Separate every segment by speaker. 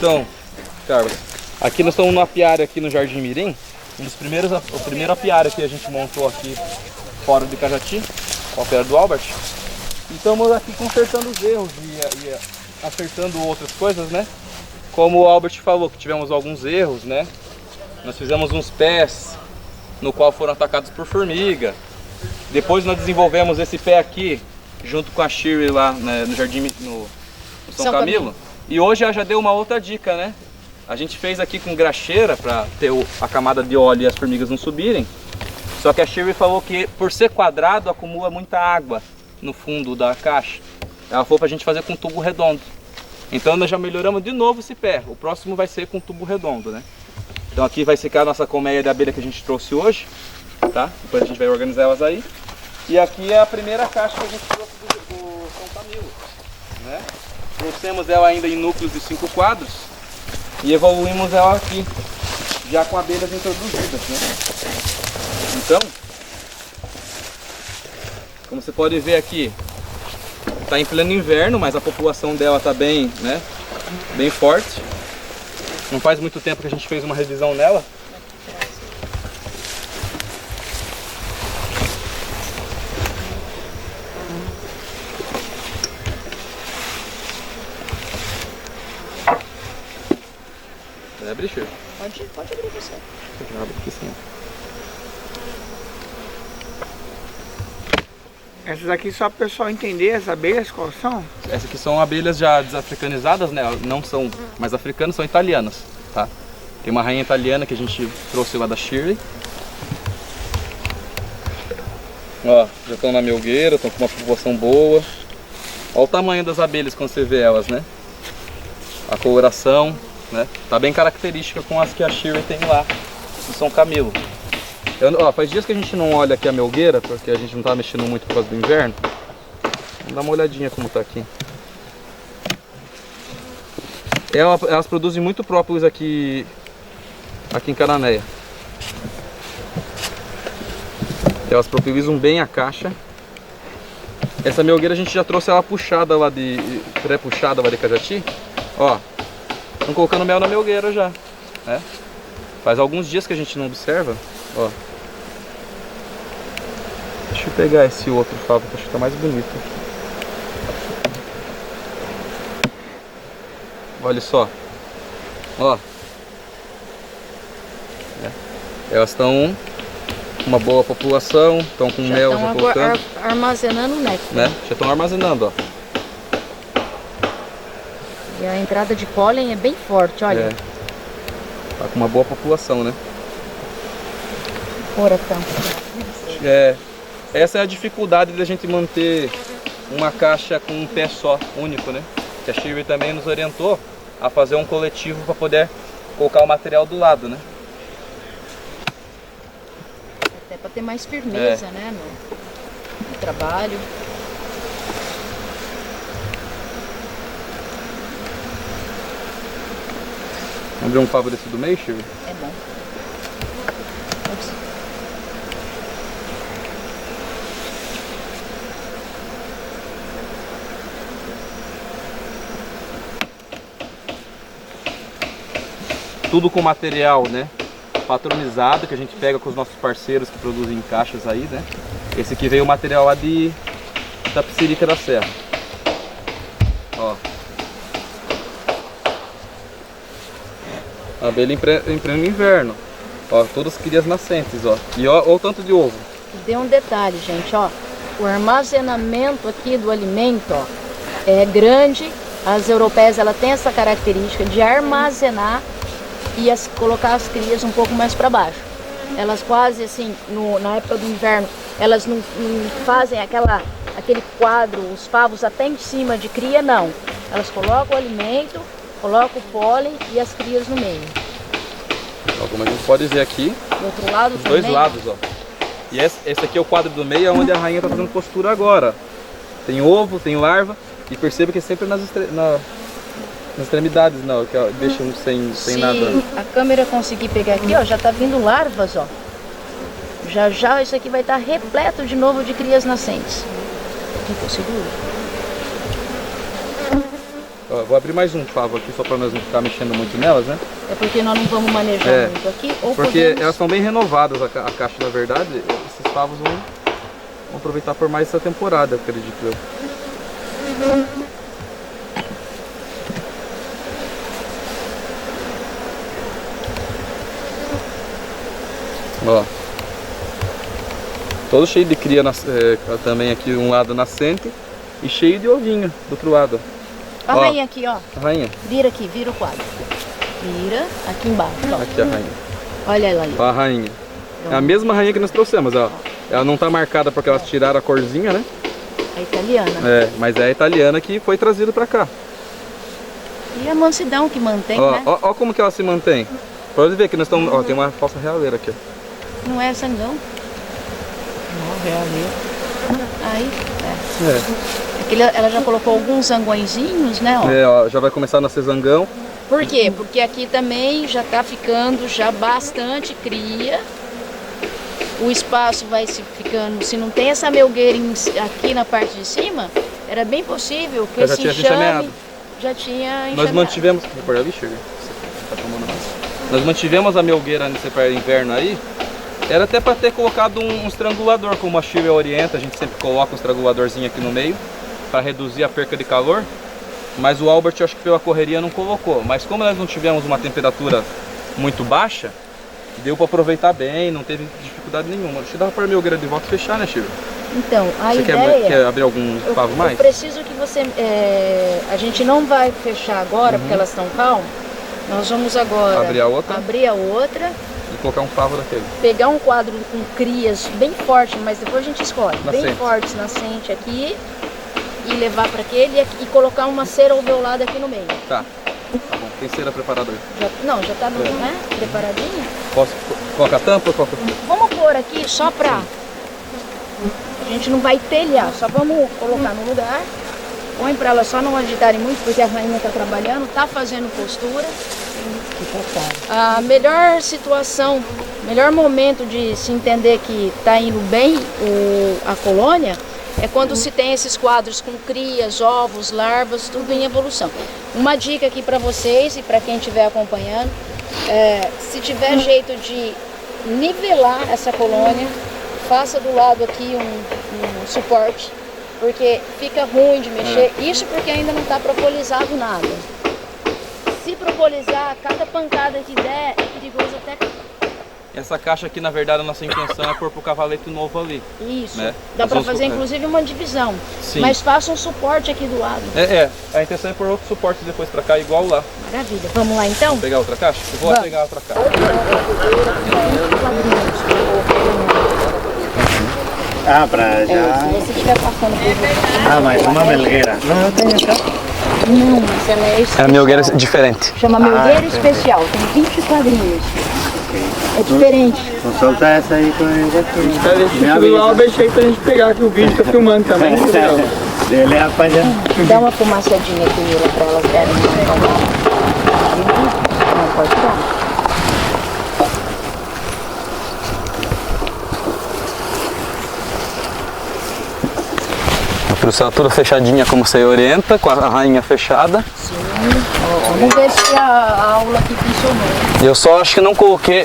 Speaker 1: Então, Carlos, aqui nós estamos no apiário aqui no Jardim Mirim. O primeiro apiário que a gente montou aqui fora de Cajati, o apiário do Albert. E estamos aqui consertando os erros e acertando outras coisas, né? Como o Albert falou, que tivemos alguns erros, né? Nós fizemos uns pés no qual foram atacados por formiga. Depois nós desenvolvemos esse pé aqui, junto com a Shirley lá, né, no Jardim no São Camilo. E hoje ela já deu uma outra dica, né? A gente fez aqui com graxeira para ter a camada de óleo e as formigas não subirem. Só que a Shirley falou que por ser quadrado acumula muita água no fundo da caixa. Ela falou pra gente fazer com tubo redondo. Então nós já melhoramos de novo esse pé. O próximo vai ser com tubo redondo, né? Então aqui vai ficar a nossa colmeia de abelha que a gente trouxe hoje, tá? Depois a gente vai organizar elas aí. E aqui é a primeira caixa que a gente trouxe do São Camilo, né? Trouxemos ela ainda em núcleos de 5 quadros e evoluímos ela aqui, já com abelhas introduzidas, né? Então, como você pode ver aqui, está em pleno inverno, mas a população dela está bem, né? Bem forte. Não faz muito tempo que a gente fez uma revisão nela. Abre, Chico.
Speaker 2: Pode abrir você.
Speaker 1: Abre aqui sim.
Speaker 3: Essas aqui só para o pessoal entender as abelhas quais são?
Speaker 1: Essas aqui são abelhas já desafricanizadas, né? Não são mais africanas, são italianas, tá? Tem uma rainha italiana que a gente trouxe lá da Shirley. Ó, já estão na melgueira, estão com uma população boa. Olha o tamanho das abelhas quando você vê elas, né? A coloração, né? Tá bem característica com as que a Shirley tem lá no São Camilo. Faz dias que a gente não olha aqui a melgueira, porque a gente não tá mexendo muito por causa do inverno. Vamos dar uma olhadinha como tá aqui. Elas produzem muito própolis aqui em Cananéia. Elas propilizam bem a caixa. Essa melgueira a gente já trouxe ela puxada lá pré-puxada lá de Cajati. Ó, estão colocando mel na melgueira já, né? Faz alguns dias que a gente não observa, ó. Deixa eu pegar esse outro favo que acho que tá mais bonito. Olha só, ó. Elas estão com uma boa população, estão com mel já colocando.
Speaker 2: Armazenando o néctar.
Speaker 1: Né? Já estão armazenando, ó.
Speaker 2: E a entrada de pólen é bem forte, olha.
Speaker 1: É. Tá com uma boa população, né?
Speaker 2: Ora, tá.
Speaker 1: Essa é a dificuldade da gente manter uma caixa com um pé só, único, né? Que a Shirley também nos orientou a fazer um coletivo para poder colocar o material do lado, né?
Speaker 2: Até para ter mais firmeza, né? No trabalho.
Speaker 1: Vamos ver um favo desse do meio, Shirley?
Speaker 2: É bom.
Speaker 1: Tudo com material, né, patronizado, que a gente pega com os nossos parceiros que produzem caixas aí, né. Esse aqui veio o material lá de Tapicerica da Serra. Ó. Abelha em pleno inverno. Ó, todas crias nascentes, ó. E ó o tanto de ovo.
Speaker 2: E dê um detalhe, gente, ó. O armazenamento aqui do alimento, ó, é grande. As europeias, ela tem essa característica de armazenar e colocar as crias um pouco mais para baixo. Elas quase assim, na época do inverno, elas não fazem aquele quadro, os favos até em cima de cria, não. Elas colocam o alimento, colocam o pólen e as crias no meio.
Speaker 1: Ó, como a gente pode ver aqui,
Speaker 2: do outro lado
Speaker 1: os dois lados, ó. E esse aqui é o quadro do meio, onde a rainha está fazendo postura agora. Tem ovo, tem larva, e perceba que é sempre nas extremidades, não, que deixam sem nada.
Speaker 2: Se a câmera conseguir pegar aqui, ó, já tá vindo larvas, ó. Já isso aqui vai estar repleto de novo de crias nascentes. Aqui que eu seguro.
Speaker 1: Ó, vou abrir mais um favo aqui, só para nós não ficar mexendo muito nelas, né?
Speaker 2: É porque nós não vamos manejar muito aqui. Ou
Speaker 1: porque
Speaker 2: podemos...
Speaker 1: elas são bem renovadas, a caixa, na verdade. Esses favos vão aproveitar por mais essa temporada, acredito eu. Ó, todo cheio de cria também aqui, um lado nascente e cheio de ovinho do outro lado.
Speaker 2: A rainha aqui, ó.
Speaker 1: A rainha.
Speaker 2: Vira aqui, vira o quadro. Vira aqui embaixo. Ó.
Speaker 1: Aqui a rainha.
Speaker 2: Olha ela aí.
Speaker 1: Ó, a rainha. É a mesma rainha que nós trouxemos, ó. Ela não tá marcada porque elas tiraram a corzinha, né?
Speaker 2: É italiana.
Speaker 1: É, mas é a italiana que foi trazida pra cá.
Speaker 2: E a mansidão que mantém,
Speaker 1: Ó,
Speaker 2: né?
Speaker 1: ó como que ela se mantém. Pode ver que nós estamos... Ó, tem uma falsa realeira aqui, ó.
Speaker 2: Não é sangão.
Speaker 3: Não, realmente.
Speaker 2: Aí, ela já colocou alguns zangõezinhos, né? Ó.
Speaker 1: É, ó, já vai começar a nascer zangão.
Speaker 2: Por quê? Porque aqui também já tá ficando já bastante cria. O espaço vai se ficando, se não tem essa melgueira aqui na parte de cima, era bem possível que esse enxame já tinha enxameado.
Speaker 1: Nós mantivemos... Recorda ali, chega. Tá tomando mais. Nós mantivemos a melgueira nesse inverno aí. Era até para ter colocado um estrangulador, como a Shirley orienta. A gente sempre coloca um estranguladorzinho aqui no meio para reduzir a perca de calor. Mas o Albert, acho que pela correria, não colocou. Mas como nós não tivemos uma temperatura muito baixa, deu para aproveitar bem, não teve dificuldade nenhuma. Acho que dava para a melgueira de volta fechar, né, Shirley?
Speaker 2: Então, a
Speaker 1: você
Speaker 2: ideia...
Speaker 1: quer abrir algum favo mais?
Speaker 2: Eu preciso que você... a gente não vai fechar agora, porque elas estão calmas. Nós vamos agora
Speaker 1: abrir a outra e colocar um favo daquele.
Speaker 2: Pegar um quadro com crias bem forte, mas depois a gente escolhe.
Speaker 1: Nascente.
Speaker 2: Bem fortes, nascente aqui. E levar para aquele e colocar uma cera alveolada aqui no meio.
Speaker 1: Tá. Tá bom. Tem cera preparada aí?
Speaker 2: Não, já tá né? Preparadinha.
Speaker 1: Posso colocar a tampa?
Speaker 2: Vamos pôr aqui só pra... A gente não vai telhar, só vamos colocar no lugar. Põe para elas só não agitarem muito, porque a rainha está trabalhando, está fazendo postura. A melhor situação, melhor momento de se entender que está indo bem a colônia é quando se tem esses quadros com crias, ovos, larvas, tudo em evolução. Uma dica aqui para vocês e para quem estiver acompanhando, se tiver jeito de nivelar essa colônia, faça do lado aqui um suporte, porque fica ruim de mexer. Isso porque ainda não está propolizado nada. Se propolizar, cada pancada que der é perigoso até...
Speaker 1: Essa caixa aqui, na verdade, a nossa intenção é pôr pro cavalete novo ali.
Speaker 2: Isso.
Speaker 1: Né?
Speaker 2: Dá para fazer, inclusive, uma divisão. Sim. Mas faça um suporte aqui do lado.
Speaker 1: A intenção é pôr outro suporte depois pra cá, igual lá.
Speaker 2: Maravilha. Vamos lá, então?
Speaker 1: Vamos pegar outra caixa? Eu vou lá pegar outra caixa.
Speaker 4: Pra já...
Speaker 2: Se você estiver passando por...
Speaker 4: mais uma melgueira. Não, eu tenho já.
Speaker 2: Não, mas ela é...
Speaker 1: É a melgueira diferente.
Speaker 2: Chama melgueira especial. Tem 20 quadrinhos. É diferente.
Speaker 4: Vou soltar essa aí com eles aqui.
Speaker 3: Me avisa. Lá, eu deixei pra gente pegar aqui o vídeo, tô filmando também.
Speaker 4: Ele é apanhando.
Speaker 2: Dá uma fumaçadinha aqui, Mila, pra elas darem Não, pode dar.
Speaker 1: A cruzatura fechadinha como você orienta, com a rainha fechada.
Speaker 2: Sim. Vamos ver se a aula aqui funcionou.
Speaker 1: Eu só acho que não coloquei,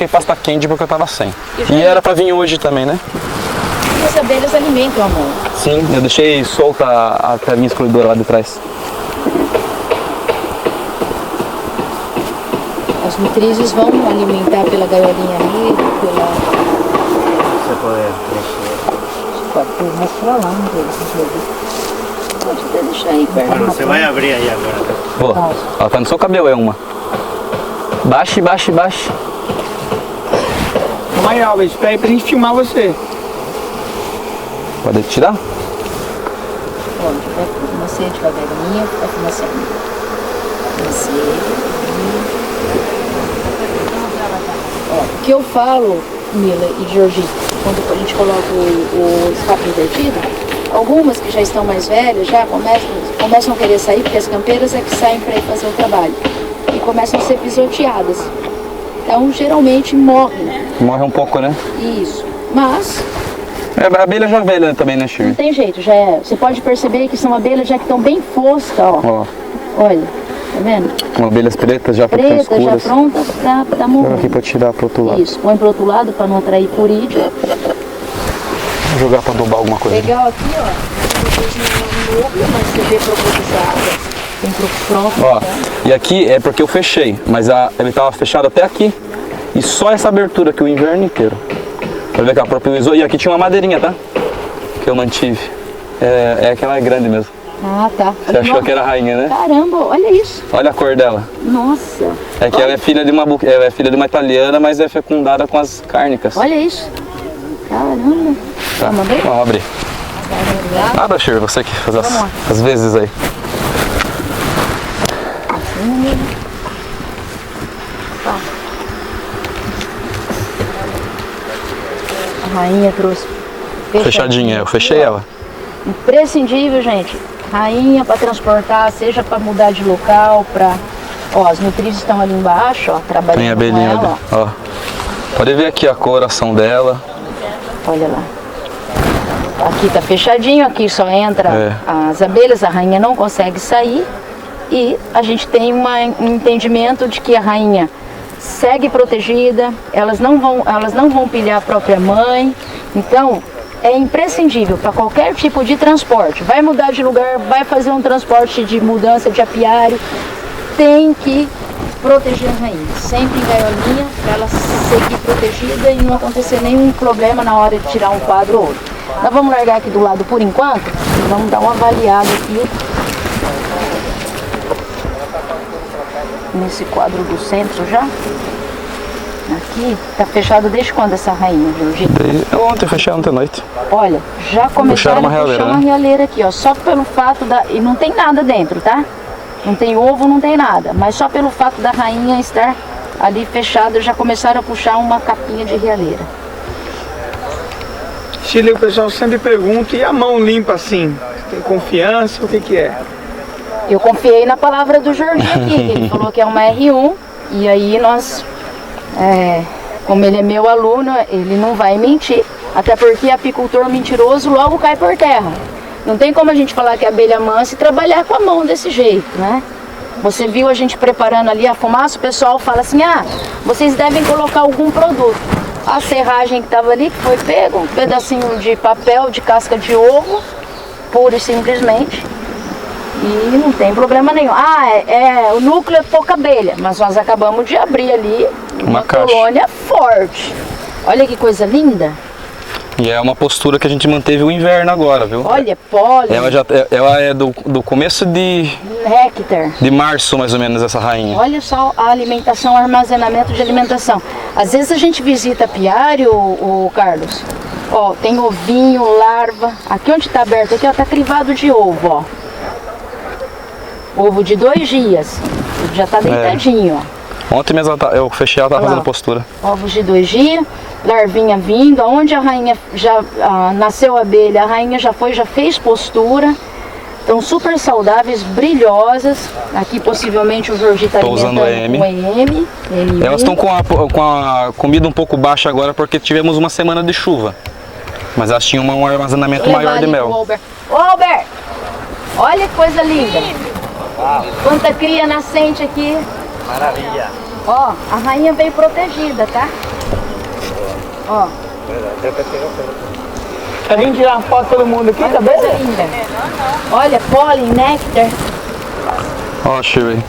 Speaker 1: pasta quente porque eu tava sem. E era pra vir hoje também, né?
Speaker 2: E as abelhas alimentam, amor.
Speaker 1: Sim, eu deixei solta a carinha excluidora lá de trás.
Speaker 2: As nutrizes vão alimentar pela gaiolinha ali, pela...
Speaker 4: Você pode mexer.
Speaker 2: Pode pôr mais pra lá, não sei. Pode até deixar aí perto.
Speaker 4: Mano, você vai abrir aí agora.
Speaker 1: Boa. Ela tá no seu cabelo, é uma. Baixe, baixe, baixe.
Speaker 3: Calma aí, Albert, espera aí pra gente filmar você.
Speaker 1: Pode tirar?
Speaker 2: Ó, vai fumacê devagarinho, vai fumacendo. Fumacê. Ó, o que eu falo, Mila e Georgina, quando a gente coloca o escape invertido, algumas que já estão mais velhas já começam a querer sair, porque as campeiras é que saem para ir fazer o trabalho. E começam a ser pisoteadas. Então, geralmente, morrem.
Speaker 1: Morre um pouco, né?
Speaker 2: Isso. Mas...
Speaker 1: a abelha já velha também, né, Chico?
Speaker 2: Não tem jeito, já é. Você pode perceber que são abelhas já que estão bem foscas, ó. Olha, tá vendo?
Speaker 1: Com abelhas pretas já para
Speaker 2: Preta, já
Speaker 1: escuras.
Speaker 2: pronta pra
Speaker 1: Joga
Speaker 2: morrer.
Speaker 1: aqui para tirar pro outro lado.
Speaker 2: Isso, põe pro outro lado pra não atrair purídeo.
Speaker 1: Vou jogar para adubar alguma coisa.
Speaker 2: Legal aqui, ó. Núcleo, mas você vê propulsada. Tem pronto.
Speaker 1: Ó, e aqui é porque eu fechei, mas ele tava fechado até aqui. E só essa abertura aqui o inverno inteiro. Pra ver que ela proprializou. E aqui tinha uma madeirinha, tá? Que eu mantive. É que ela é grande mesmo.
Speaker 2: Ah, tá.
Speaker 1: Você achou que era a rainha, né?
Speaker 2: Caramba, olha isso.
Speaker 1: Olha a cor dela.
Speaker 2: Nossa.
Speaker 1: É que ela é filha de uma italiana, mas é fecundada com as cárnicas.
Speaker 2: Olha isso. Caramba.
Speaker 1: Tá.
Speaker 2: Vamos abrir?
Speaker 1: Vamos abrir. Abra, Shirley, você que faz as vezes aí.
Speaker 2: A rainha trouxe
Speaker 1: Fechadinha, eu fechei ela.
Speaker 2: Imprescindível, gente. Rainha para transportar, seja para mudar de local, para... Ó, as nutrizes estão ali embaixo, ó, trabalhando
Speaker 1: Tem a abelhinha
Speaker 2: com
Speaker 1: ali,
Speaker 2: ela,
Speaker 1: ó. Pode ver aqui a coloração dela.
Speaker 2: ó. Olha lá. Aqui tá fechadinho, aqui só entra as abelhas, a rainha não consegue sair. E a gente tem um entendimento de que a rainha segue protegida, elas não vão pilhar a própria mãe. Então, é imprescindível para qualquer tipo de transporte. Vai mudar de lugar, vai fazer um transporte de mudança de apiário, tem que proteger a rainha. Sempre em gaiolinha, para ela seguir protegida e não acontecer nenhum problema na hora de tirar um quadro ou outro. Nós vamos largar aqui do lado por enquanto e vamos dar uma avaliada aqui nesse quadro do centro já. Aqui, tá fechado desde quando essa rainha, Jorge?
Speaker 1: Ontem, fechei ontem à noite.
Speaker 2: Olha, já começaram a puxar uma
Speaker 1: né?
Speaker 2: realeira aqui, ó. Só pelo fato da... E não tem nada dentro, tá? Não tem ovo, não tem nada. Mas só pelo fato da rainha estar ali fechada, já começaram a puxar uma capinha de realeira.
Speaker 3: Shirley, o pessoal sempre pergunta, e a mão limpa assim? Tem confiança? O que que é?
Speaker 2: Eu confiei na palavra do Jorge aqui, ele falou que é uma R1, e aí nós, como ele é meu aluno, ele não vai mentir, até porque apicultor mentiroso logo cai por terra. Não tem como a gente falar que é abelha mansa e trabalhar com a mão desse jeito, né? Você viu a gente preparando ali a fumaça, o pessoal fala assim, vocês devem colocar algum produto. A serragem que estava ali, que foi pego, um pedacinho de papel, de casca de ovo, pura e simplesmente. E não tem problema nenhum. O núcleo é pouca abelha, mas nós acabamos de abrir ali uma colônia forte. Olha que coisa linda.
Speaker 1: E é uma postura que a gente manteve o inverno agora, viu?
Speaker 2: Olha, pólen.
Speaker 1: Ela é do começo de março, mais ou menos, essa rainha.
Speaker 2: Olha só a alimentação, o armazenamento de alimentação. Às vezes a gente visita apiário, o Carlos. Ó, tem ovinho, larva. Aqui onde está aberto, aqui ó, tá crivado de ovo, ó. Ovo de 2 dias. Já tá deitadinho, ó.
Speaker 1: Ontem mesmo eu fechei, ela tava fazendo postura.
Speaker 2: Ovos de 2 dias, larvinha vindo. Onde a rainha já nasceu a abelha, a rainha já fez postura. Estão super saudáveis, brilhosas. Aqui possivelmente o Jorge está alimentando com EM.
Speaker 1: Elas estão com a comida um pouco baixa agora porque tivemos uma semana de chuva. Mas elas tinham um armazenamento maior de mel.
Speaker 2: Ô Albert, olha que coisa linda. Quanta cria nascente aqui.
Speaker 4: Maravilha.
Speaker 2: Ó, a rainha veio protegida, tá? Ó.
Speaker 3: A gente tirar uma foto todo mundo aqui, tá bem?
Speaker 2: Linda. Olha, pólen, néctar.
Speaker 1: Ó, Shirley.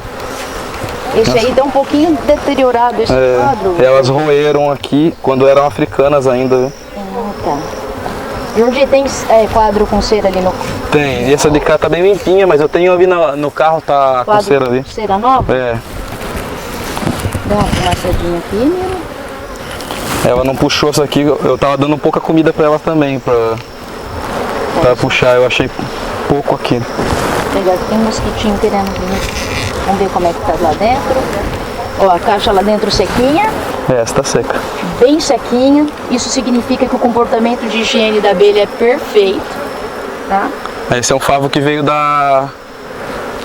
Speaker 2: Esse aí tá um pouquinho deteriorado, esse quadro.
Speaker 1: Elas roeram aqui quando eram africanas ainda, viu?
Speaker 2: Tá. Jorge, tem quadro com cera ali no...
Speaker 1: Tem, e essa de cá tá bem limpinha, mas eu tenho ali no carro, tá com cera ali.
Speaker 2: Cera nova?
Speaker 1: É.
Speaker 2: Dá uma fumaçadinha aqui, né?
Speaker 1: Ela não puxou essa aqui, eu tava dando pouca comida pra ela também, pra puxar, eu achei pouco aqui.
Speaker 2: Pegar aqui, tem um mosquitinho querendo vir. Vamos ver como é que tá lá dentro. Ó, a caixa lá dentro sequinha.
Speaker 1: Essa tá seca.
Speaker 2: Bem sequinha. Isso significa que o comportamento de higiene da abelha é perfeito, tá?
Speaker 1: Esse é um favo que veio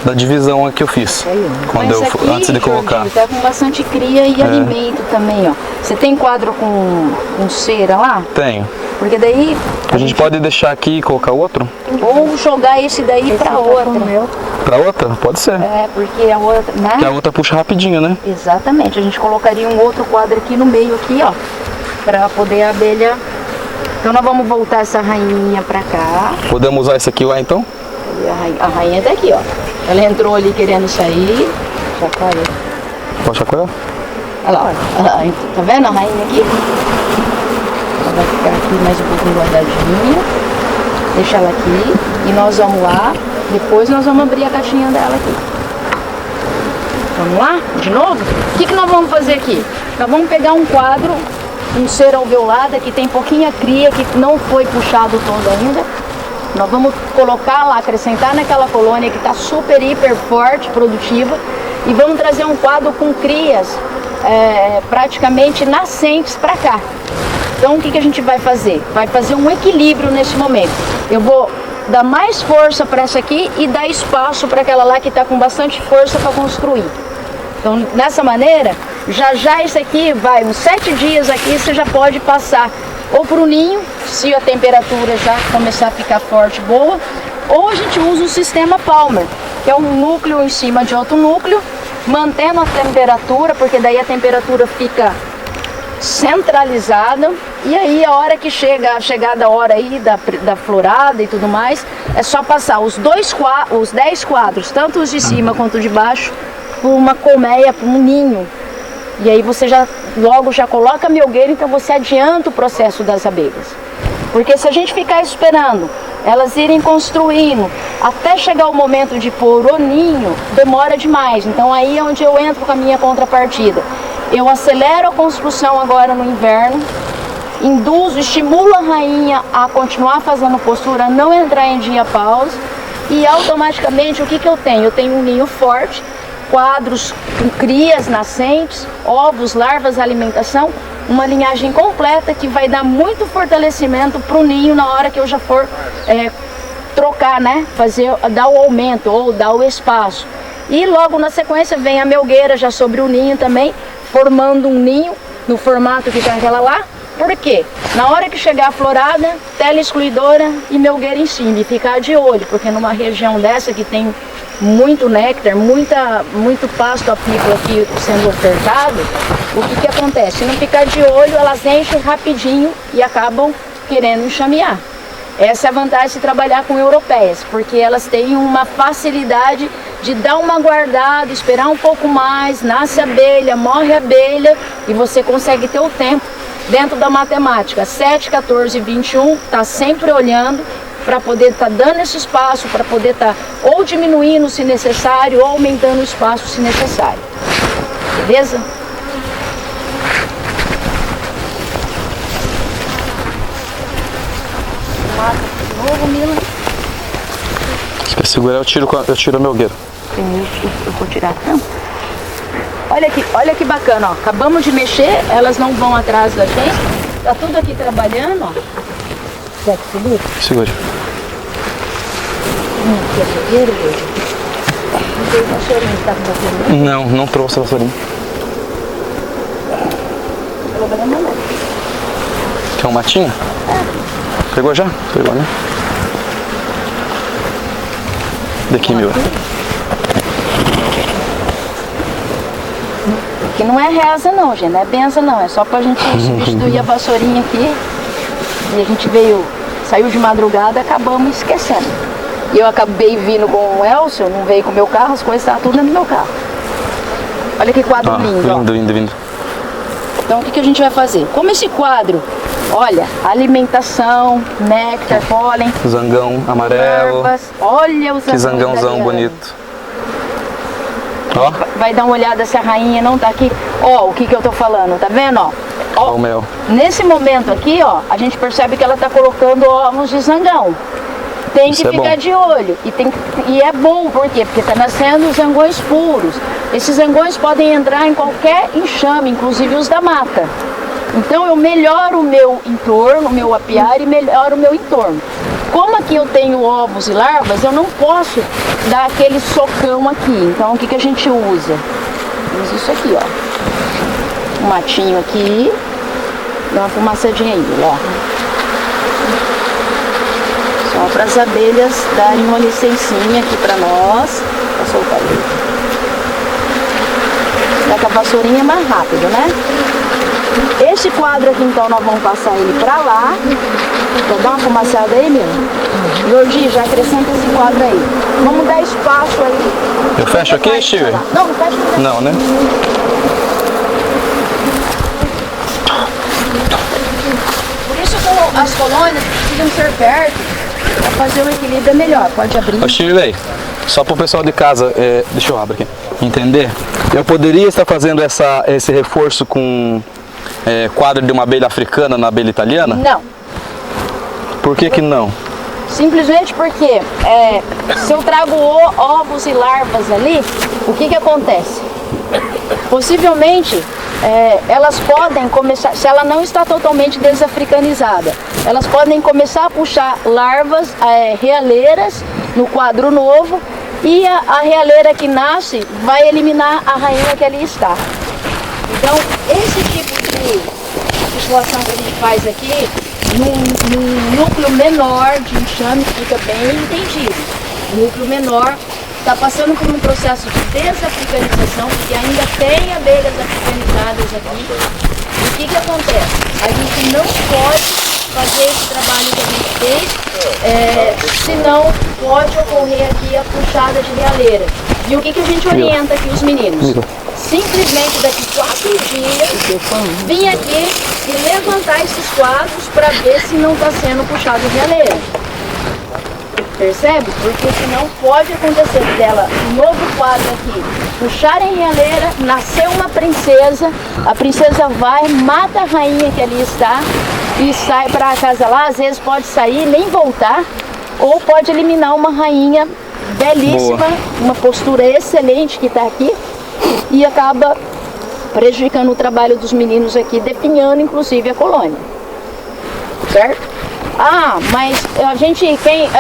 Speaker 1: da divisão que eu fiz. Quando
Speaker 2: Mas aqui,
Speaker 1: antes de colocar.
Speaker 2: Jorginho, tá com bastante cria e alimento também, ó. Você tem quadro com cera lá?
Speaker 1: Tenho.
Speaker 2: Porque daí...
Speaker 1: A gente pode deixar aqui e colocar outro?
Speaker 2: Ou jogar esse daí pra outra.
Speaker 1: Pra outra? Pode ser.
Speaker 2: É, porque a outra, né?
Speaker 1: Porque a outra puxa rapidinho, né?
Speaker 2: Exatamente. A gente colocaria um outro quadro aqui no meio, aqui, ó. Pra poder a abelha... Então nós vamos voltar essa rainha pra cá.
Speaker 1: Podemos usar esse aqui lá então?
Speaker 2: E a rainha tá aqui, ó. Ela entrou ali querendo sair. Chacoalha.
Speaker 1: Pode chacoalhar?
Speaker 2: Olha lá, olha. Tá vendo a rainha aqui? Ela vai ficar aqui mais um pouquinho guardadinha. Deixa ela aqui. E nós vamos lá. Depois nós vamos abrir a caixinha dela aqui. Vamos lá? De novo? O que nós vamos fazer aqui? Nós vamos pegar um quadro, um cera alveolada que tem pouquinha cria, que não foi puxado todo ainda. Nós vamos colocar lá, acrescentar naquela colônia que está super, hiper forte, produtiva. E vamos trazer um quadro com crias praticamente nascentes para cá. Então o que a gente vai fazer? Vai fazer um equilíbrio nesse momento. Eu vou dar mais força para essa aqui e dar espaço para aquela lá que está com bastante força para construir. Então dessa maneira, já isso aqui vai, uns 7 dias aqui você já pode passar ou para o ninho, se a temperatura já começar a ficar forte, boa, ou a gente usa o sistema Palmer, que é um núcleo em cima de outro núcleo, mantendo a temperatura, porque daí a temperatura fica centralizada, e aí a hora que chega, a chegada a hora aí da florada e tudo mais, é só passar os 10 quadros, tanto os de cima quanto de baixo, por uma colmeia, por um ninho. E aí você logo já coloca a melgueira, então você adianta o processo das abelhas. Porque se a gente ficar esperando elas irem construindo até chegar o momento de pôr o ninho, demora demais. Então aí é onde eu entro com a minha contrapartida. Eu acelero a construção agora no inverno, induzo, estimulo a rainha a continuar fazendo postura, não entrar em diapausa, e automaticamente o que eu tenho? Eu tenho um ninho forte, quadros com crias nascentes, ovos, larvas, alimentação, uma linhagem completa que vai dar muito fortalecimento para o ninho na hora que eu já for trocar, né? Dar o aumento ou dar o espaço. E logo na sequência vem a melgueira já sobre o ninho também, formando um ninho no formato que tá aquela lá. Por quê? Na hora que chegar a florada, tela excluidora e melgueira em cima, e ficar de olho, porque numa região dessa que tem muito néctar, muito pasto apícola aqui sendo ofertado, o que acontece? Se não ficar de olho, elas enchem rapidinho e acabam querendo enxamear. Essa é a vantagem de trabalhar com europeias, porque elas têm uma facilidade de dar uma guardada, esperar um pouco mais, nasce abelha, morre abelha, e você consegue ter o tempo dentro da matemática. 7, 14, 21, tá sempre olhando para poder estar dando esse espaço, para poder estar ou diminuindo se necessário, ou aumentando o espaço se necessário. Beleza? Mata de novo, Mila.
Speaker 1: Se eu segurar, eu tiro a melgueira.
Speaker 2: Eu vou tirar a tampa. Olha que bacana, ó. Acabamos de mexer, elas não vão atrás da gente. Tá tudo aqui trabalhando, ó. Quer que segure?
Speaker 1: Segure.
Speaker 2: Quer segure, beijo? Não tem vassourinha que tá com vassourinha?
Speaker 1: Não trouxe a vassourinha. Quer um matinho? Pegou já? Pegou, né? Daqui, meu.
Speaker 2: Que não é reza não, gente, não é benza não, é só pra gente substituir a vassourinha aqui. E a gente saiu de madrugada e acabamos esquecendo. E eu acabei vindo com o Elcio, não veio com o meu carro, as coisas estavam tudo dentro do meu carro. Olha que quadro lindo,
Speaker 1: Lindo.
Speaker 2: Então o que a gente vai fazer? Como esse quadro, olha, alimentação, néctar, pólen,
Speaker 1: Zangão amarelo.
Speaker 2: larvas, olha os
Speaker 1: Que zangãozão bonito. Ó.
Speaker 2: Vai dar uma olhada se a rainha não tá aqui. Ó, o que eu tô falando, tá vendo, ó?
Speaker 1: Ó o mel.
Speaker 2: Nesse momento aqui, ó, a gente percebe que ela tá colocando ovos de zangão. Tem que ficar de olho. E é bom, por quê? Porque tá nascendo os zangões puros. Esses zangões podem entrar em qualquer enxame, inclusive os da mata. Então eu melhoro o meu entorno, o meu apiário, e melhoro o meu entorno. como aqui eu tenho ovos e larvas, eu não posso dar aquele socão aqui. Então o que a gente usa? Usa isso aqui, ó. Um matinho aqui. Dá uma fumaçadinha aí, ó. Só para as abelhas darem uma licencinha aqui para nós. Vou soltar ele. Dá com a vassourinha é mais rápido, né? Esse quadro aqui, então, nós vamos passar ele para lá. Vou dar uma fumaçada aí, meu. Jordi, já acrescenta esse quadro aí. Vamos dar espaço aí.
Speaker 1: Eu fecho aqui, Steve?
Speaker 2: Não, não fecha não.
Speaker 1: Não, né?
Speaker 2: Por isso que as colônias precisam ser perto para fazer o equilíbrio melhor. Pode abrir.
Speaker 1: Ô, Steve, só para o pessoal de casa, deixa eu abrir aqui, entender. Eu poderia estar fazendo esse reforço com quadro de uma abelha africana na abelha italiana?
Speaker 2: Não.
Speaker 1: Por que não?
Speaker 2: Simplesmente porque se eu trago ovos e larvas ali, o que acontece? Possivelmente elas podem começar, se ela não está totalmente desafricanizada, elas podem começar a puxar larvas realeiras no quadro novo e a realeira que nasce vai eliminar a rainha que ali está. Então esse tipo de situação que a gente faz aqui, num núcleo menor de enxame, fica bem entendido. O núcleo menor está passando por um processo de desafricanização, porque ainda tem abelhas africanizadas aqui. E o que acontece? A gente não pode fazer esse trabalho que a gente fez, senão pode ocorrer aqui a puxada de realeira. E o que a gente orienta aqui os meninos? Simplesmente daqui 4 dias, vir aqui e levantar esses quadros para ver se não está sendo puxado realeira. Percebe? Porque senão pode acontecer dela, um novo quadro aqui, puxarem realeira, nascer uma princesa, a princesa vai, mata a rainha que ali está e sai para a casa lá, às vezes pode sair, nem voltar, ou pode eliminar uma rainha belíssima, boa, uma postura excelente que está aqui e acaba prejudicando o trabalho dos meninos aqui, definhando inclusive a colônia. Certo? Ah, mas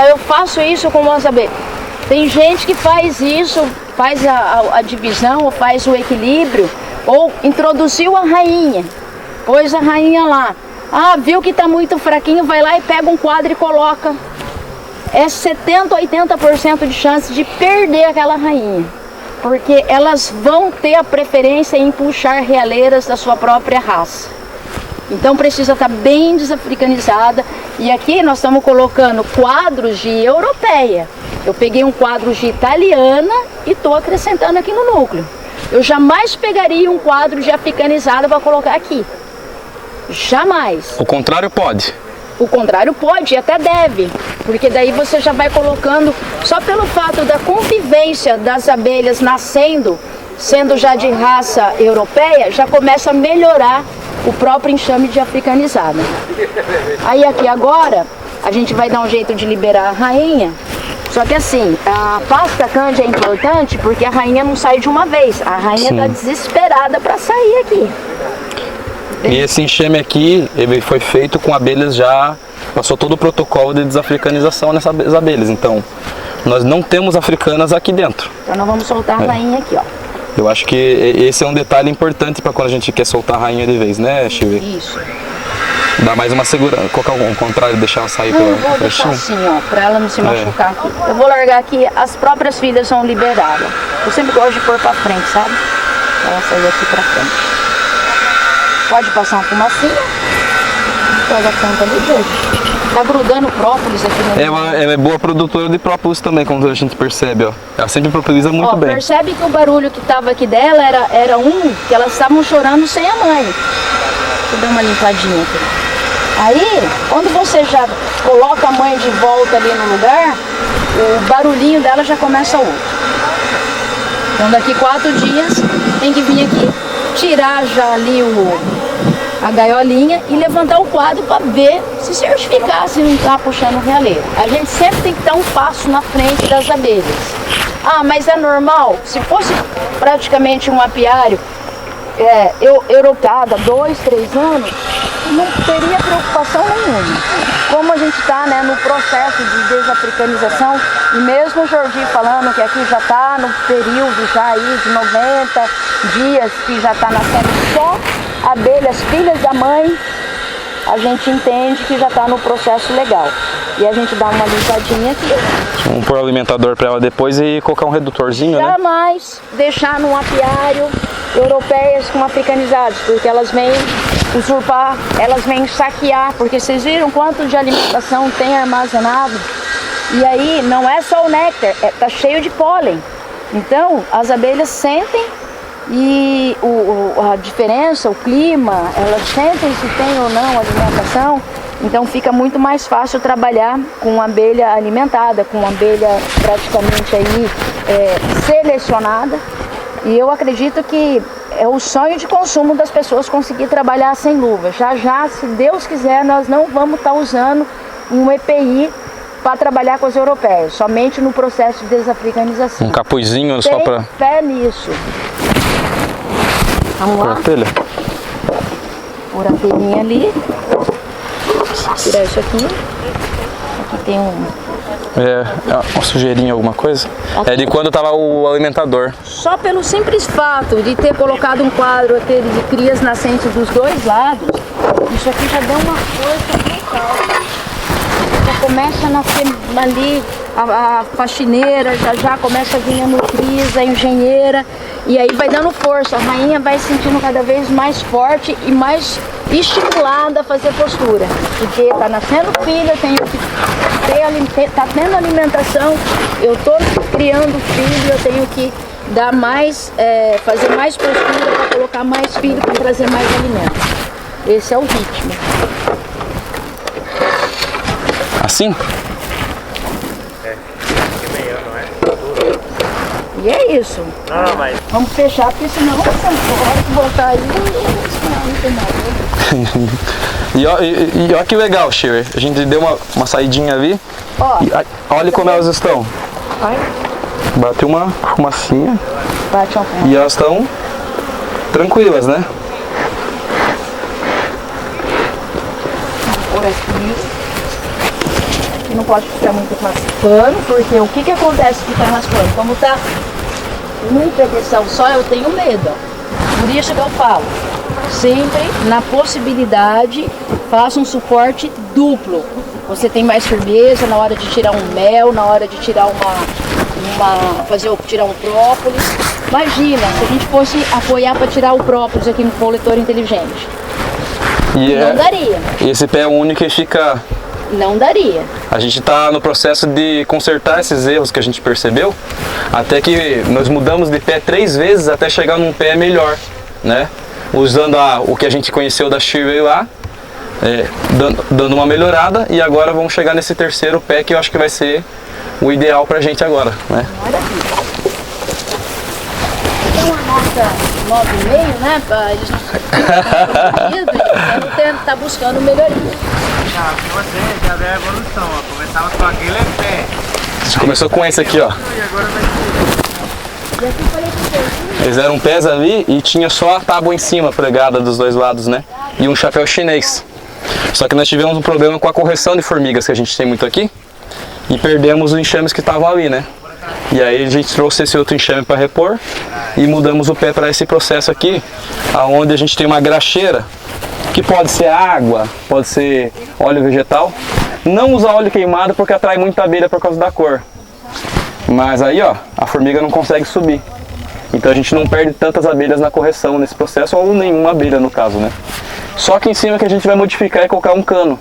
Speaker 2: eu faço isso com as abelhas. Tem gente que faz isso, faz a divisão, ou faz o equilíbrio, ou introduziu a rainha, pôs a rainha lá. Ah, viu que está muito fraquinho, vai lá e pega um quadro e coloca. É 70, 80% de chance de perder aquela rainha. Porque elas vão ter a preferência em puxar realeiras da sua própria raça. Então precisa estar bem desafricanizada. E aqui nós estamos colocando quadros de europeia. Eu peguei um quadro de italiana e estou acrescentando aqui no núcleo. Eu jamais pegaria um quadro de africanizada para colocar aqui. Jamais.
Speaker 1: O contrário pode?
Speaker 2: O contrário pode e até deve. Porque daí você já vai colocando, só pelo fato da convivência das abelhas nascendo, sendo já de raça europeia, já começa a melhorar o próprio enxame de africanizada. Aí aqui agora, a gente vai dar um jeito de liberar a rainha. Só que assim, a pasta cândida é importante porque a rainha não sai de uma vez. A rainha está desesperada para sair aqui.
Speaker 1: E esse enxame aqui, ele foi feito com abelhas já, passou todo o protocolo de desafricanização nessas abelhas. Então, nós não temos africanas aqui dentro.
Speaker 2: Então nós vamos soltar a rainha aqui, ó.
Speaker 1: Eu acho que esse é um detalhe importante para quando a gente quer soltar a rainha de vez, né, Chive?
Speaker 2: Isso.
Speaker 1: Dá mais uma segurança, colocar o contrário, deixar ela sair pela
Speaker 2: vou deixar assim, ó, para ela não se machucar aqui. Eu vou largar aqui, as próprias filhas são liberadas. Eu sempre gosto de pôr para frente, sabe? Ela sair aqui para frente. Pode passar uma fumacinha. Pega a tampa ali, gente. Tá grudando própolis aqui no
Speaker 1: ela é boa produtora de própolis também, como a gente percebe, ó. Ela sempre propiliza muito bem.
Speaker 2: Percebe que o barulho que tava aqui dela era que elas estavam chorando sem a mãe. Deixa eu dar uma limpadinha aqui. Aí, quando você já coloca a mãe de volta ali no lugar, o barulhinho dela já começa outro. Então daqui 4 dias tem que vir aqui, tirar já ali a gaiolinha e levantar o quadro para ver, se certificar se não está puxando realeiro. A gente sempre tem que dar um passo na frente das abelhas. Ah, mas é normal? Se fosse praticamente um apiário europeado há 2, 3 anos, não teria preocupação nenhuma. Como a gente está, né, no processo de desafricanização, e mesmo o Jordi falando que aqui já está no período já aí de 90 dias que já está nascendo só abelhas filhas da mãe, a gente entende que já está no processo legal. E a gente dá uma limpadinha aqui.
Speaker 1: Vamos pôr o alimentador para ela depois e colocar um redutorzinho, né?
Speaker 2: Jamais deixar num apiário europeias com africanizados, porque elas vêm usurpar, elas vêm saquear, porque vocês viram quanto de alimentação tem armazenado? E aí não é só o néctar, tá cheio de pólen. Então as abelhas sentem e a diferença, o clima, elas sentem se tem ou não alimentação. Então fica muito mais fácil trabalhar com abelha alimentada, com abelha praticamente aí selecionada. E eu acredito que é o sonho de consumo das pessoas conseguir trabalhar sem luva. Já já, se Deus quiser, nós não vamos estar usando um EPI para trabalhar com as europeias, somente no processo de desafricanização.
Speaker 1: Um capuzinho só
Speaker 2: Tem
Speaker 1: para...
Speaker 2: fé nisso. Vamos lá?
Speaker 1: telha.
Speaker 2: Pôr a telhinha ali. Tirar isso aqui. Aqui tem
Speaker 1: Uma sujeirinha, alguma coisa? É de quando tava o alimentador.
Speaker 2: Só pelo simples fato de ter colocado um quadro aquele de crias nascentes dos dois lados, isso aqui já deu uma força brutal. Já começa a nascer ali a faxineira, já começa a vir a nutriz, a engenheira, e aí vai dando força. A rainha vai se sentindo cada vez mais forte e mais estimulada a fazer postura, porque tá nascendo filho, eu tenho que tá tendo alimentação, eu tô criando filho, eu tenho que dar mais, fazer mais postura para colocar mais filho, para trazer mais alimento. Esse é o ritmo.
Speaker 1: Assim?
Speaker 2: E é isso.
Speaker 4: Não, mas...
Speaker 2: Vamos fechar, porque senão vamos voltar aí. Não tem nada.
Speaker 1: E olha que legal, Shirley. A gente deu uma saidinha ali.
Speaker 2: Ó,
Speaker 1: Olha como elas estão.
Speaker 2: vai,
Speaker 1: Bateu uma fumacinha
Speaker 2: bate uma
Speaker 1: e elas estão tranquilas, né?
Speaker 2: por aqui. Aqui não pode ficar muito raspando, porque o que acontece se ficar raspando? Como tá muita pressão só, eu tenho medo. Por isso que eu falo, sempre na possibilidade, faça um suporte duplo. Você tem mais firmeza na hora de tirar um mel, na hora de tirar tirar um própolis. Imagina, se a gente fosse apoiar para tirar o própolis aqui no coletor inteligente. Não daria.
Speaker 1: E esse pé único fica...
Speaker 2: Não daria.
Speaker 1: A gente está no processo de consertar esses erros que a gente percebeu, até que nós mudamos de pé 3 vezes até chegar num pé melhor, né? Usando o que a gente conheceu da Shirley lá, dando uma melhorada, e agora vamos chegar nesse terceiro pé que eu acho que vai ser o ideal pra gente agora, né?
Speaker 2: Maravilha. Tem uma nota 9,5, né? Para eles não tá buscando melhoria.
Speaker 4: Você já vê a evolução, ó. Começava com aquele pé.
Speaker 1: A gente começou com esse aqui, ó.
Speaker 4: E agora vai ser.
Speaker 1: Eles eram pés ali e tinha só a tábua em cima pregada dos dois lados, né? E um chapéu chinês. Só que nós tivemos um problema com a correção de formigas que a gente tem muito aqui e perdemos os enxames que estavam ali, né? E aí a gente trouxe esse outro enxame para repor e mudamos o pé para esse processo aqui, aonde a gente tem uma graxeira que pode ser água, pode ser óleo vegetal. Não usa óleo queimado porque atrai muita abelha por causa da cor. Mas aí, ó, a formiga não consegue subir. Então a gente não perde tantas abelhas na correção nesse processo, ou nenhuma abelha no caso, né? Só que em cima que a gente vai modificar e colocar um cano.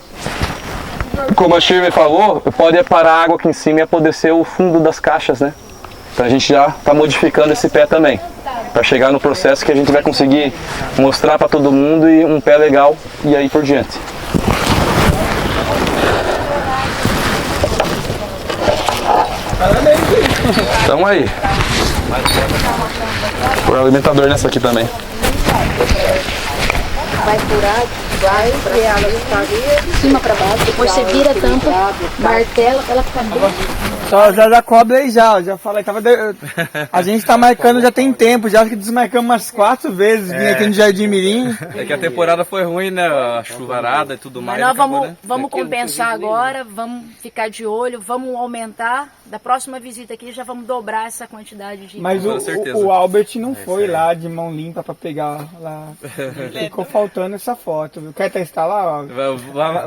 Speaker 1: Como a Shirley falou, pode parar a água aqui em cima e apodrecer o fundo das caixas, né? Então a gente já está modificando esse pé também, para chegar no processo que a gente vai conseguir mostrar para todo mundo e um pé legal e aí por diante. Então aí. Por alimentador nessa aqui também.
Speaker 2: Vai furar, vai criar ela de cima para baixo, depois você vira a tampa, martela para ela ficar bem.
Speaker 3: Já cobra aí já falei, a gente tá marcando já tem tempo, já acho que desmarcamos umas 4 vezes, vim aqui no Jardim Mirim.
Speaker 1: É que a temporada foi ruim, né? A chuvarada e tudo mais.
Speaker 2: Mas nós
Speaker 1: acabou,
Speaker 2: vamos,
Speaker 1: né?
Speaker 2: vamos compensar agora, vamos ficar de olho, vamos aumentar. Da próxima visita aqui já vamos dobrar essa quantidade de...
Speaker 3: Mas
Speaker 1: Com certeza.
Speaker 3: o Albert não foi lá de mão limpa pra pegar lá. Ficou faltando essa foto, viu? Quer testar lá, ó?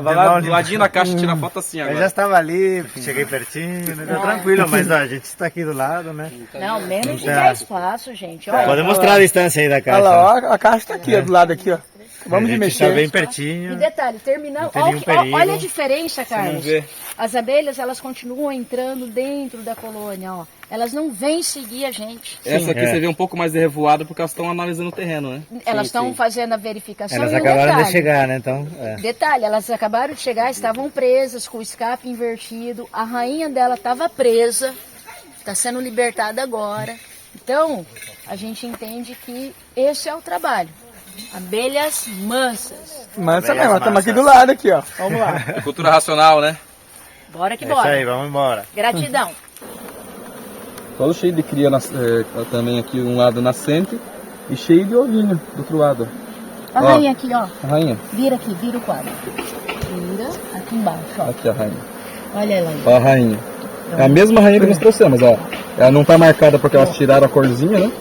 Speaker 1: Vai lá do ladinho da caixa tirar foto assim
Speaker 4: Eu
Speaker 1: agora.
Speaker 4: já estava ali, cheguei pertinho, né? Tá tranquilo, mas ó, a gente está aqui do lado, né?
Speaker 2: Não, menos de
Speaker 4: Então,
Speaker 2: 10 passos, gente. Olha,
Speaker 4: Pode mostrar a distância aí da
Speaker 3: Olha
Speaker 4: caixa.
Speaker 3: lá, ó, a caixa tá aqui, ó, do lado aqui, ó. Vamos
Speaker 4: a
Speaker 3: de
Speaker 4: gente está bem
Speaker 3: mexer.
Speaker 4: pertinho.
Speaker 2: e detalhe, terminando,
Speaker 4: Não tem nenhum perigo.
Speaker 2: olha a diferença, Carlos.
Speaker 1: vê.
Speaker 2: As abelhas, elas continuam entrando dentro da colônia, ó. Elas não vêm seguir a gente.
Speaker 1: Essa aqui
Speaker 4: é.
Speaker 1: você vê um pouco mais de revoada porque elas estão analisando o terreno, né?
Speaker 2: Elas estão fazendo a verificação.
Speaker 4: Elas
Speaker 2: e um
Speaker 4: acabaram de
Speaker 2: detalhe,
Speaker 4: chegar, né? Então,
Speaker 2: Detalhe, elas acabaram de chegar, estavam presas, com o escape invertido. A rainha dela estava presa, está sendo libertada agora. Então, a gente entende que esse é o trabalho. Abelhas mansas.
Speaker 3: Mansa mesmo, estamos aqui do lado aqui, ó. Vamos lá.
Speaker 1: É cultura racional, né?
Speaker 2: Bora que
Speaker 4: é isso
Speaker 2: bora.
Speaker 4: aí, vamos embora.
Speaker 2: Gratidão.
Speaker 1: Solo cheio de cria também aqui um lado nascente e cheio de ovinho do outro lado.
Speaker 2: A
Speaker 1: Ó.
Speaker 2: rainha aqui, ó.
Speaker 1: A rainha.
Speaker 2: Vira aqui, vira o quadro. Vira aqui embaixo, ó.
Speaker 1: Aqui a rainha.
Speaker 2: Olha ela aí.
Speaker 1: Ó a rainha. É a mesma rainha que nós trouxemos, ó. Ela não tá marcada porque elas tiraram a corzinha, né?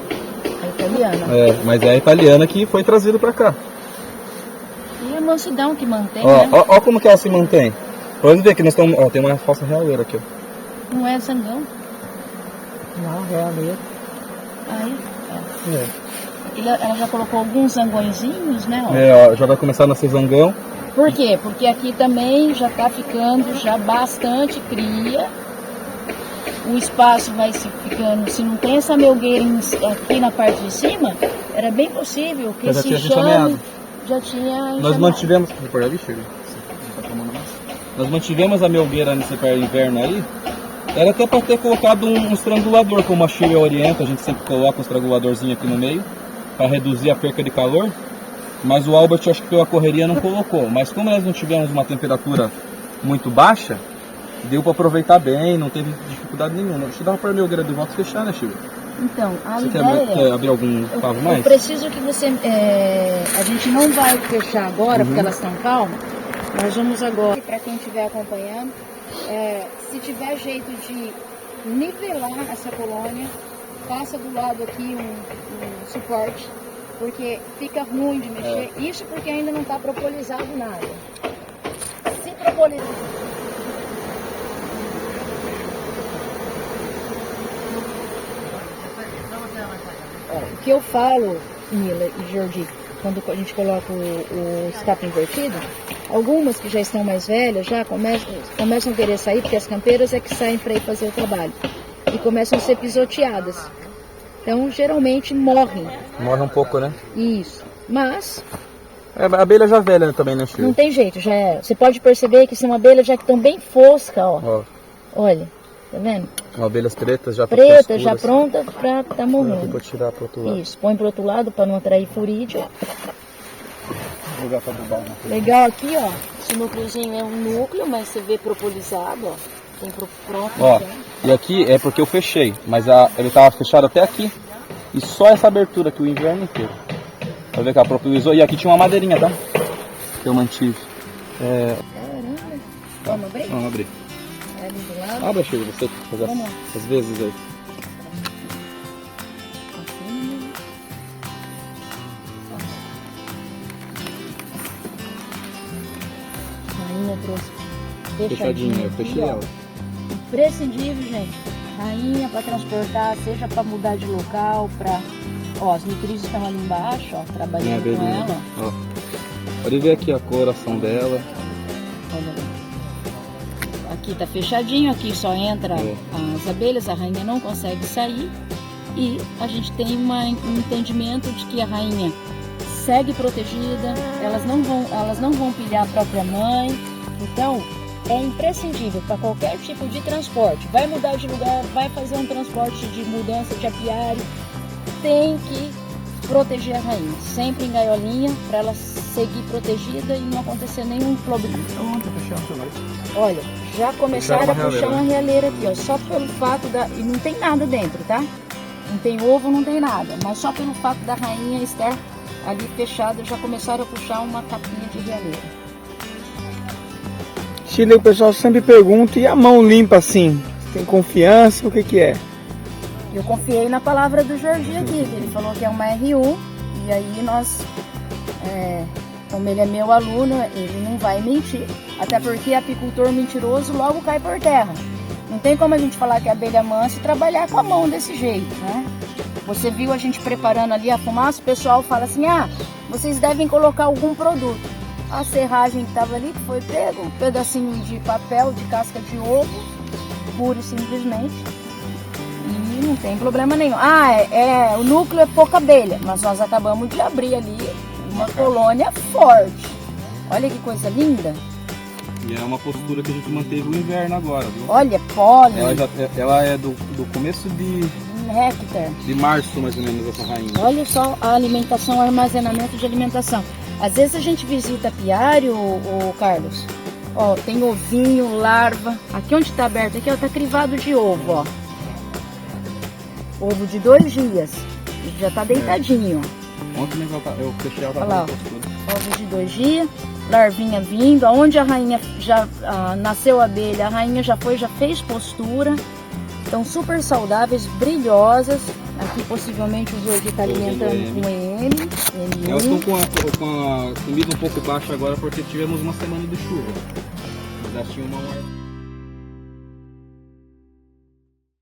Speaker 2: A italiana.
Speaker 1: É, mas é a italiana que foi trazida pra cá.
Speaker 2: E a mansidão que mantém,
Speaker 1: Ó,
Speaker 2: né?
Speaker 1: ó como que ela se mantém. Pode ver que nós estamos. Ó, tem uma falsa realeira aqui, ó.
Speaker 2: Não é zangão.
Speaker 3: Não, realmente.
Speaker 2: Aí, ó. Ela já colocou alguns zangõezinhos, né? Ó.
Speaker 1: É, ó, já vai começar a nascer zangão.
Speaker 2: Por quê? Porque aqui também já está ficando já bastante cria. O espaço vai se ficando, se não tem essa melgueira aqui na parte de cima, era bem possível que
Speaker 1: Já
Speaker 2: esse
Speaker 1: tinha
Speaker 2: enxame
Speaker 1: enxameado.
Speaker 2: já tinha
Speaker 1: Nós
Speaker 2: enxameado.
Speaker 1: mantivemos. Nós mantivemos a melgueira nesse inverno aí. Era até para ter colocado um estrangulador, como a Chile orienta, a gente sempre coloca um estranguladorzinho aqui no meio, para reduzir a perca de calor. Mas o Albert, acho que pela correria, não colocou. Mas como nós não tivemos uma temperatura muito baixa, deu para aproveitar bem, não teve dificuldade nenhuma. Deixa eu dar uma melgueira de volta e fechar, né, Chile?
Speaker 2: Então, a
Speaker 1: Você
Speaker 2: ideia...
Speaker 1: quer abrir algum pavo
Speaker 2: Eu
Speaker 1: mais?
Speaker 2: preciso que você... a gente não vai fechar agora, porque elas estão calmas. Nós vamos agora, para quem estiver acompanhando, se tiver jeito de nivelar essa colônia, passa do lado aqui um suporte, porque fica ruim de mexer. Isso porque ainda não está propolizado nada. Se propolizar... O que eu falo, Mila e Jordi, quando a gente coloca o escape invertido, algumas que já estão mais velhas já começam a querer sair, porque as campeiras é que saem para ir fazer o trabalho. E começam a ser pisoteadas. Então, geralmente, morrem.
Speaker 1: Morre um pouco, né?
Speaker 2: Isso. Mas,
Speaker 1: É, a abelha já velha também, né, Chile?
Speaker 2: não tem jeito. Já é. Você pode perceber que são abelhas já que estão bem foscas, ó.
Speaker 1: Ó,
Speaker 2: Olha, tá vendo?
Speaker 1: abelhas pretas já
Speaker 2: Preta, já pronta para tá morrendo.
Speaker 1: Vou tirar pro outro lado.
Speaker 2: Isso, põe pro outro lado para não atrair furídeo.
Speaker 1: Vou jogar pra bubar, né?
Speaker 2: Legal aqui, ó. Esse núcleozinho é um núcleo, mas você vê propolizado, ó. Tem pronto.
Speaker 1: Ó,
Speaker 2: né?
Speaker 1: e aqui é porque eu fechei, mas ele tava fechado até aqui. E só essa abertura aqui o inverno inteiro. Pra ver que ela propolizou. E aqui tinha uma madeirinha, tá? Que eu mantive.
Speaker 2: Caramba. Vamos abrir?
Speaker 1: Vamos abrir.
Speaker 2: É ali do lado.
Speaker 1: Abre, Chile, você fazer
Speaker 2: Vamos.
Speaker 1: as vezes aí.
Speaker 2: Assim. Rainha trouxe
Speaker 1: Fechadinha, eu
Speaker 2: aqui,
Speaker 1: fechei
Speaker 2: ó.
Speaker 1: ela.
Speaker 2: Imprescindível, gente. Rainha para transportar, seja para mudar de local, para... Ó, as nutrizes estão ali embaixo, ó, trabalhando com ela.
Speaker 1: Ó. Pode ver aqui a coloração dela.
Speaker 2: Olha ali. Aqui tá fechadinho, aqui só entra as abelhas, a rainha não consegue sair. E a gente tem um entendimento de que a rainha segue protegida, elas não vão pilhar a própria mãe. Então, é imprescindível para qualquer tipo de transporte. Vai mudar de lugar, vai fazer um transporte de mudança de apiário, tem que proteger a rainha. Sempre em gaiolinha, para ela seguir protegida e não acontecer nenhum problema. Olha, já começaram a puxar uma realeira aqui, ó, só pelo fato da... E não tem nada dentro, tá? Não tem ovo, não tem nada, mas só pelo fato da rainha estar ali fechada, já começaram a puxar uma capinha de realeira.
Speaker 3: Shirley, o pessoal sempre pergunta, e a mão limpa assim? Tem confiança? O que que é?
Speaker 2: Eu confiei na palavra do Jorginho aqui, que ele falou que é uma R1, e aí nós, como ele é meu aluno, ele não vai mentir. Até porque apicultor mentiroso logo cai por terra. Não tem como a gente falar que é abelha mansa e trabalhar com a mão desse jeito, né? Você viu a gente preparando ali a fumaça, o pessoal fala assim, ah, vocês devem colocar algum produto. A serragem que estava ali, que foi pego, um pedacinho de papel, de casca de ovo, puro e simplesmente. E não tem problema nenhum. Ah, o núcleo é pouca abelha, mas nós acabamos de abrir ali uma colônia forte. Olha que coisa linda.
Speaker 1: E é uma postura que a gente manteve o inverno agora, viu?
Speaker 2: Olha, pólen.
Speaker 1: Ela é do começo de março, mais ou menos, essa rainha.
Speaker 2: Olha só a alimentação, o armazenamento de alimentação. Às vezes a gente visita apiário, o Carlos. Ó, tem ovinho, larva. Aqui onde tá aberto, aqui ó, tá crivado de ovo, ó. Ovo de 2 dias. Já tá deitadinho.
Speaker 1: Ontem eu fechei ela
Speaker 2: Olha lá,
Speaker 1: postura.
Speaker 2: ovo de 2 dias. Larvinha vindo. Aonde a rainha já nasceu a abelha, a rainha já fez postura. Estão super saudáveis, brilhosas. Aqui possivelmente o Zordi está alimentando com ele.
Speaker 1: Elas estão com a comida um pouco baixa agora porque tivemos uma semana de chuva. Já tinha uma